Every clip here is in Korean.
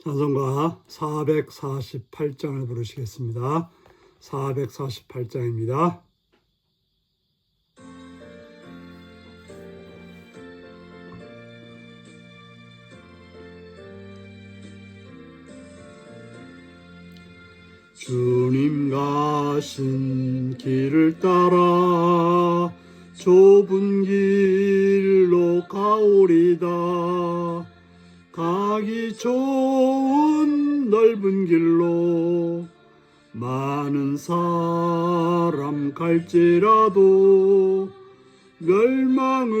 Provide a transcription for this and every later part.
찬송가 448장을 부르시겠습니다. 448장입니다. 주님 가신 길을 따라 좁은 길로 가오리다. 가기 좋은 넓은 길로 많은 사람 갈지라도 멸망으로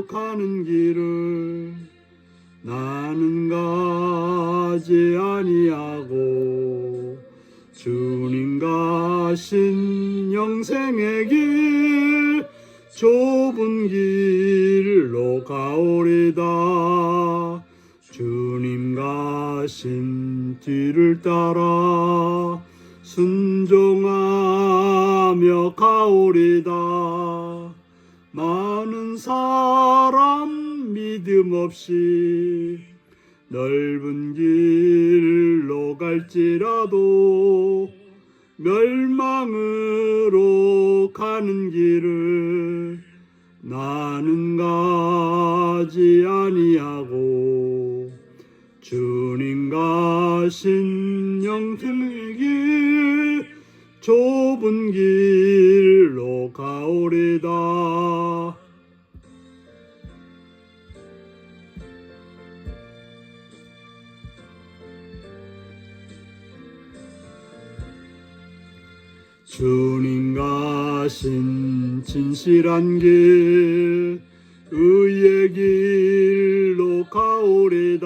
가는 길을 나는 가지 아니하고 주님 가신 영생의 길 좁은 길로 가오리다. 주님 가신 뒤를 따라 순종하며 가오리다. 많은 사람 믿음 없이 넓은 길로 갈지라도 멸망으로 가는 길을 나는 가지 아니하고 주님 가신 영생의 길 좁은 길로 가오리다. 주님 가신 진실한 길 의의 길로 가오리다.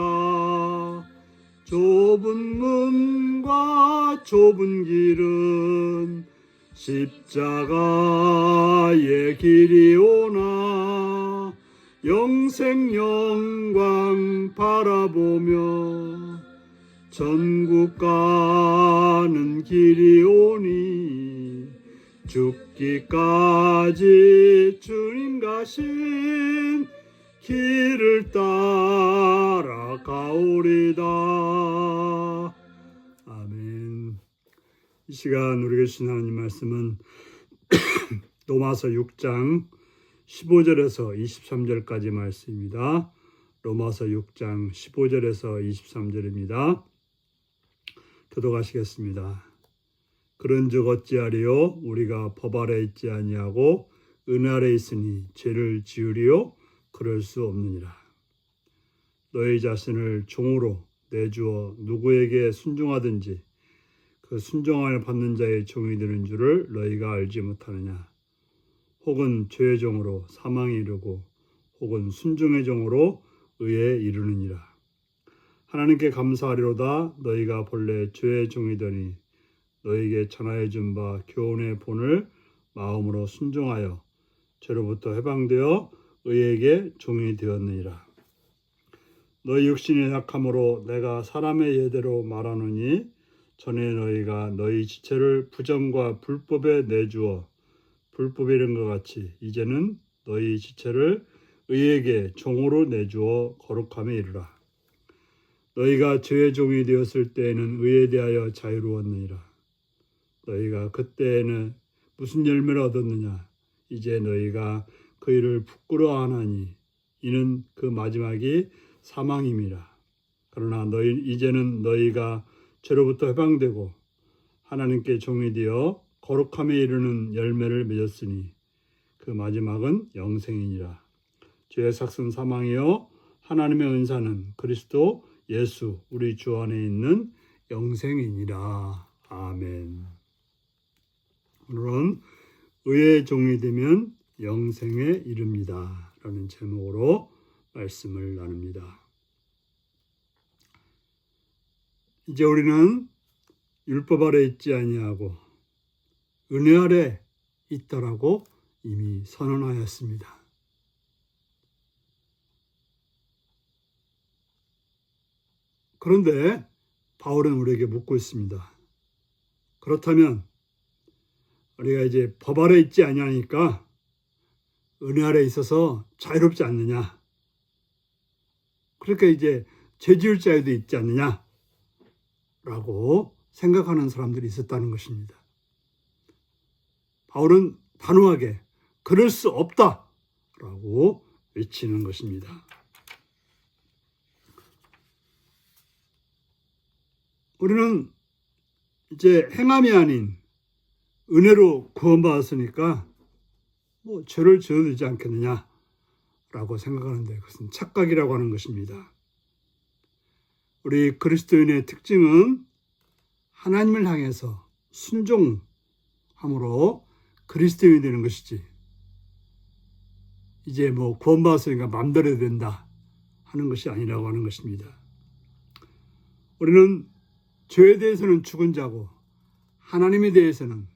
좁은 문과 좁은 길은 십자가의 길이오나 영생 영광 바라보며 전국 가는 길이오니 죽기까지 주님 가신 길을 따라 가오리다. 아멘. 이 시간 우리에게 주신 하나님 말씀은 로마서 6장 15절에서 23절까지 말씀입니다. 로마서 6장 15절에서 23절입니다. 교독하시겠습니다. 그런즉 어찌하리요? 우리가 법 아래 있지 아니하고 은혜 아래 있으니 죄를 지으리요? 그럴 수 없느니라. 너희 자신을 종으로 내주어 누구에게 순종하든지 그 순종을 받는 자의 종이 되는 줄을 너희가 알지 못하느냐? 혹은 죄의 종으로 사망에 이르고 혹은 순종의 종으로 의에 이르느니라. 하나님께 감사하리로다. 너희가 본래 죄의 종이더니 너희에게 전하여 준 바 교훈의 본을 마음으로 순종하여 죄로부터 해방되어 의에게 종이 되었느니라. 너희 육신의 약함으로 내가 사람의 예대로 말하노니 전에 너희가 너희 지체를 부정과 불법에 내주어 불법에 이른 것 같이 이제는 너희 지체를 의에게 종으로 내주어 거룩함에 이르라. 너희가 죄의 종이 되었을 때에는 의에 대하여 자유로웠느니라. 너희가 그때에는 무슨 열매를 얻었느냐? 이제 너희가 그 일을 부끄러워하나니 이는 그 마지막이 사망임이라. 그러나 이제는 너희가 죄로부터 해방되고 하나님께 종이 되어 거룩함에 이르는 열매를 맺었으니 그 마지막은 영생이니라. 죄의 삭은 사망이요 하나님의 은사는 그리스도 예수 우리 주 안에 있는 영생이니라. 아멘. 오늘은 의의 종이 되면 영생에 이릅니다 라는 제목으로 말씀을 나눕니다. 이제 우리는 율법 아래 있지 아니하고 은혜 아래 있다라고 이미 선언하였습니다. 그런데 바울은 우리에게 묻고 있습니다. 그렇다면 우리가 이제 법 아래 있지 아니하니까 은혜 아래 있어서 자유롭지 않느냐? 그러니까 이제 죄 지을 자에도 있지 않느냐라고 생각하는 사람들이 있었다는 것입니다. 바울은 단호하게 그럴 수 없다라고 외치는 것입니다. 우리는 이제 행함이 아닌 은혜로 구원받았으니까 죄를 지어도 되지 않겠느냐라고 생각하는데 그것은 착각이라고 하는 것입니다. 우리 그리스도인의 특징은 하나님을 향해서 순종함으로 그리스도인이 되는 것이지, 이제 구원받았으니까 마음대로 해도 된다 하는 것이 아니라고 하는 것입니다. 우리는 죄에 대해서는 죽은 자고 하나님에 대해서는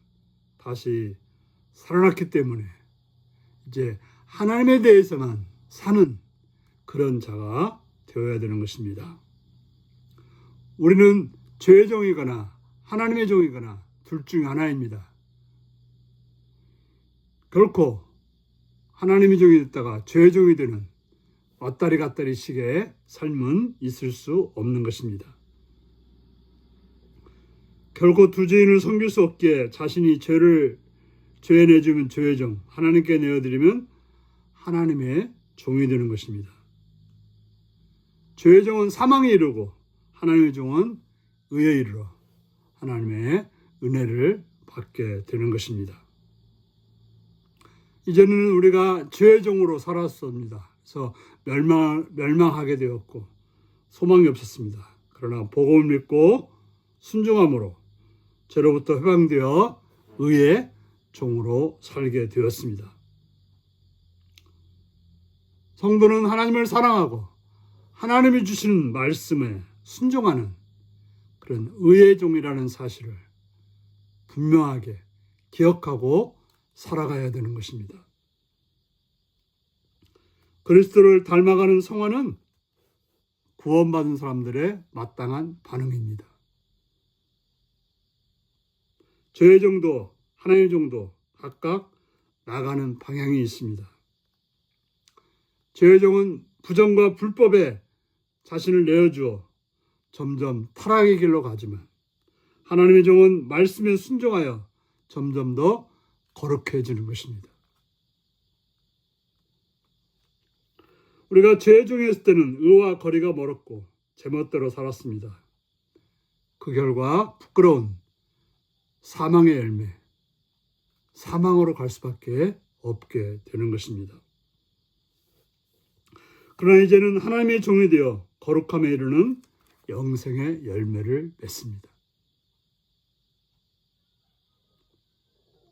다시 살아났기 때문에 이제 하나님에 대해서만 사는 그런 자가 되어야 되는 것입니다. 우리는 죄의 종이거나 하나님의 종이거나 둘 중 하나입니다. 결코 하나님의 종이 됐다가 죄의 종이 되는 왔다리 갔다리 식의 삶은 있을 수 없는 것입니다. 결코 두 죄인을 섬길 수 없기에 자신이 죄에 내주면 죄의 종, 하나님께 내어드리면 하나님의 종이 되는 것입니다. 죄의 종은 사망에 이르고 하나님의 종은 의에 이르러 하나님의 은혜를 받게 되는 것입니다. 이제는 우리가 죄의 종으로 살았습니다. 그래서 멸망하게 되었고 소망이 없었습니다. 그러나 복음을 믿고 순종함으로 죄로부터 해방되어 의의 종으로 살게 되었습니다. 성도는 하나님을 사랑하고 하나님이 주시는 말씀에 순종하는 그런 의의 종이라는 사실을 분명하게 기억하고 살아가야 되는 것입니다. 그리스도를 닮아가는 성화는 구원받은 사람들의 마땅한 반응입니다. 죄의 종도 하나님의 종도 각각 나가는 방향이 있습니다. 죄의 종은 부정과 불법에 자신을 내어주어 점점 타락의 길로 가지만 하나님의 종은 말씀에 순종하여 점점 더 거룩해지는 것입니다. 우리가 죄의 종이었을 때는 의와 거리가 멀었고 제멋대로 살았습니다. 그 결과 부끄러운 사망의 열매, 사망으로 갈 수밖에 없게 되는 것입니다. 그러나 이제는 하나님의 종이 되어 거룩함에 이르는 영생의 열매를 맺습니다.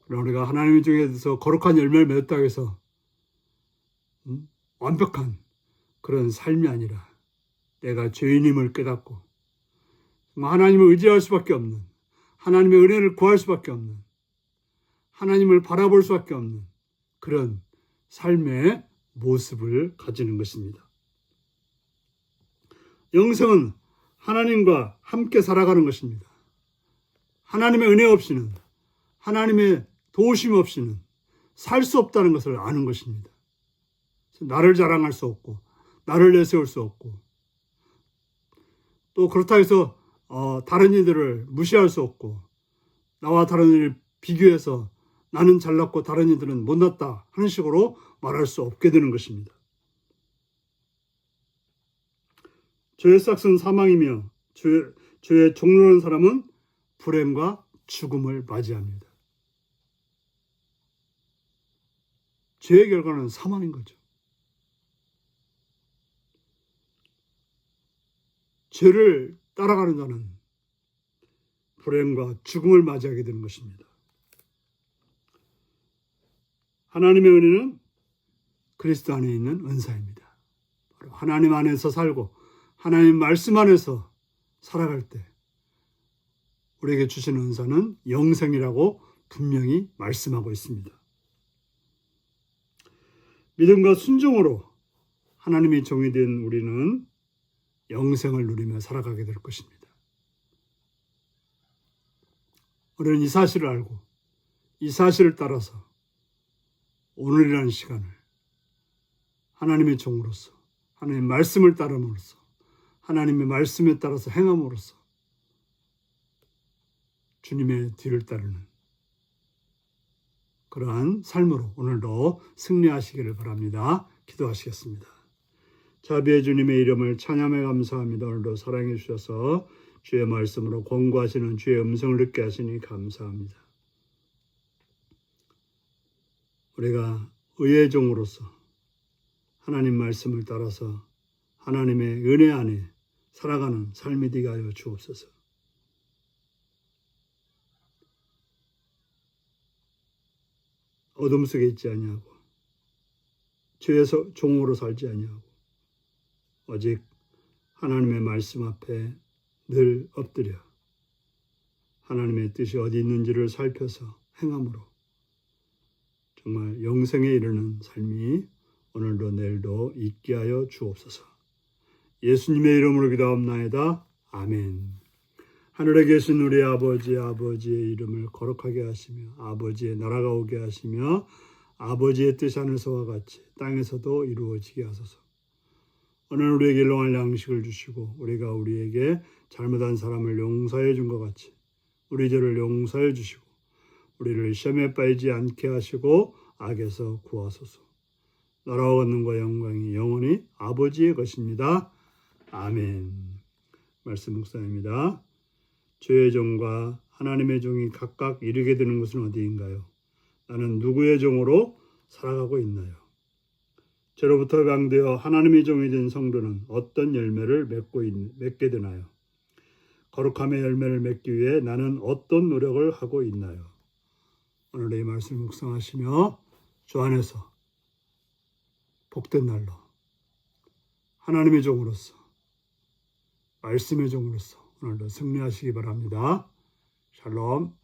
그러나 우리가 하나님의 종에 대해서 거룩한 열매를 맺었다고 해서 완벽한 그런 삶이 아니라 내가 죄인임을 깨닫고 하나님을 의지할 수밖에 없는, 하나님의 은혜를 구할 수밖에 없는, 하나님을 바라볼 수밖에 없는 그런 삶의 모습을 가지는 것입니다. 영생은 하나님과 함께 살아가는 것입니다. 하나님의 은혜 없이는, 하나님의 도우심 없이는 살 수 없다는 것을 아는 것입니다. 나를 자랑할 수 없고 나를 내세울 수 없고 또 그렇다고 해서 다른 이들을 무시할 수 없고 나와 다른 이를 비교해서 나는 잘났고 다른 이들은 못났다 하는 식으로 말할 수 없게 되는 것입니다. 죄의 싹은 사망이며 죄의 종로는 사람은 불행과 죽음을 맞이합니다. 죄의 결과는 사망인 거죠. 죄를 따라가는 자는 불행과 죽음을 맞이하게 되는 것입니다. 하나님의 은혜는 그리스도 안에 있는 은사입니다. 바로 하나님 안에서 살고 하나님 말씀 안에서 살아갈 때 우리에게 주시는 은사는 영생이라고 분명히 말씀하고 있습니다. 믿음과 순종으로 하나님의 종이 된 우리는 영생을 누리며 살아가게 될 것입니다. 우리는 이 사실을 알고 이 사실을 따라서 오늘이라는 시간을 하나님의 종으로서 하나님의 말씀을 따름으로써 하나님의 말씀에 따라서 행함으로써 주님의 뒤를 따르는 그러한 삶으로 오늘도 승리하시기를 바랍니다. 기도하시겠습니다. 자비의 주님의 이름을 찬양해 감사합니다. 오늘도 사랑해 주셔서 주의 말씀으로 권고하시는 주의 음성을 듣게 하시니 감사합니다. 우리가 의의 종으로서 하나님 말씀을 따라서 하나님의 은혜 안에 살아가는 삶이 되게 하여 주옵소서. 어둠 속에 있지 아니하고 죄의 종으로 살지 아니하고 오직 하나님의 말씀 앞에 늘 엎드려 하나님의 뜻이 어디 있는지를 살펴서 행함으로 정말 영생에 이르는 삶이 오늘도 내일도 있게 하여 주옵소서. 예수님의 이름으로 기도합나이다. 아멘. 하늘에 계신 우리 아버지의 이름을 거룩하게 하시며 아버지의 나라가 오게 하시며 아버지의 뜻이 하늘에서와 같이 땅에서도 이루어지게 하소서. 오늘 우리에게 일용할 양식을 주시고 우리가 우리에게 잘못한 사람을 용서해 준 것 같이 우리 죄를 용서해 주시고 우리를 시험에 빠지지 않게 하시고 악에서 구하소서. 나라와 권능과 영광이 영원히 아버지의 것입니다. 아멘. 말씀 묵상입니다. 주의 종과 하나님의 종이 각각 이르게 되는 곳은 어디인가요? 나는 누구의 종으로 살아가고 있나요? 죄로부터 강되어 하나님의 종이 된 성도는 어떤 열매를 맺게 되나요? 거룩함의 열매를 맺기 위해 나는 어떤 노력을 하고 있나요? 오늘의 이 말씀 묵상하시며 주 안에서 복된 날로 하나님의 종으로서 말씀의 종으로서 오늘도 승리하시기 바랍니다. 샬롬.